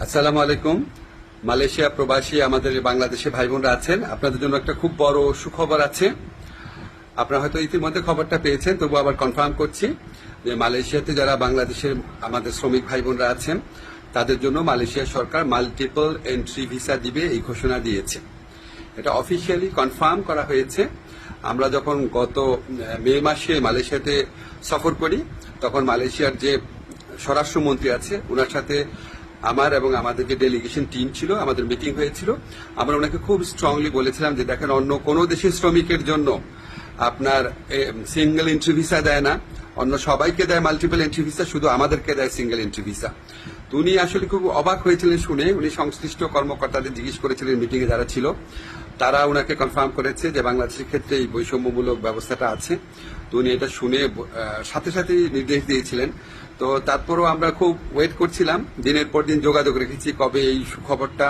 আসসালামু আলাইকুম। মালয়েশিয়া প্রবাসী আমাদের বাংলাদেশে ভাই বোনরা আছেন, আপনাদের জন্য একটা খুব বড় সুখবর আছে। আপনারা হয়তো ইতিমধ্যে খবরটা পেয়েছেন, তবু আবার কনফার্ম করছি যে মালয়েশিয়াতে যারা বাংলাদেশের আমাদের শ্রমিক ভাই বোনরা আছেন তাদের জন্য মালয়েশিয়া সরকার মাল্টিপল এন্ট্রি ভিসা দিবে এই ঘোষণা দিয়েছে। এটা অফিসিয়ালি কনফার্ম করা হয়েছে। আমরা যখন গত মে মাসে মালয়েশিয়াতে সফর করি তখন মালয়েশিয়ার যে স্বরাষ্ট্রমন্ত্রী আছে ওনার সাথে আমার এবং আমাদের যে ডেলিগেশন টিম ছিল আমাদের মিটিং হয়েছিল। আমরা ওনাকে খুব স্ট্রংলি বলেছিলাম যে দেখেন, অন্য কোনো দেশের শ্রমিকের জন্য আপনার সিঙ্গেল এন্ট্রি ভিসা দেয় না, অন্য সবাইকে দেয় মাল্টিপল এন্ট্রি ভিসা, শুধু আমাদেরকে দেয় সিঙ্গেল এন্ট্রি ভিসা। তো উনি আসলে খুব অবাক হয়েছিলেন শুনে। উনি সংশ্লিষ্ট কর্মকর্তাদের জিজ্ঞেস করেছিলেন, মিটিং এ যারা ছিল তারা উনাকে কনফার্ম করেছে যে বাংলাদেশের ক্ষেত্রে এই বৈষম্যমূলক ব্যবস্থাটা আছে। তো উনি এটা শুনে সাথে সাথে নির্দেশ দিয়েছিলেন। তো তারপরও আমরা খুব ওয়েট করছিলাম, দিনের পর দিন যোগাযোগ রেখেছি কবে এই সুখবরটা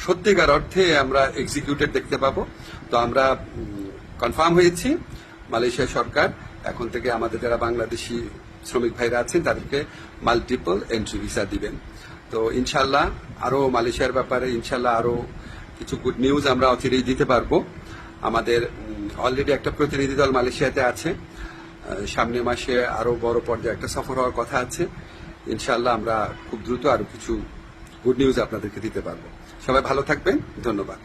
সত্যিকার অর্থে আমরা এক্সিকিউটেড দেখতে পাবো। তো আমরা কনফার্ম হয়েছি মালয়েশিয়া সরকার এখন থেকে আমাদের যারা বাংলাদেশি শ্রমিক ভাইরা আছেন তাদেরকে মাল্টিপল এন্ট্রি ভিসা দিবেন। তো ইনশাল্লাহ আরো মালয়েশিয়ার ব্যাপারে ইনশাল্লাহ আরো কিছু গুড নিউজ আমরা অচিরেই দিতে পারবো। আমাদের অলরেডি একটা প্রতিনিধি দল মালয়েশিয়াতে আছে, সামনের মাসে আরো বড় পর্যায়ে একটা সফর হওয়ার কথা আছে। ইনশাল্লাহ আমরা খুব দ্রুত আরো কিছু গুড নিউজ আপনাদেরকে দিতে পারবো। সবাই ভালো থাকবেন, ধন্যবাদ।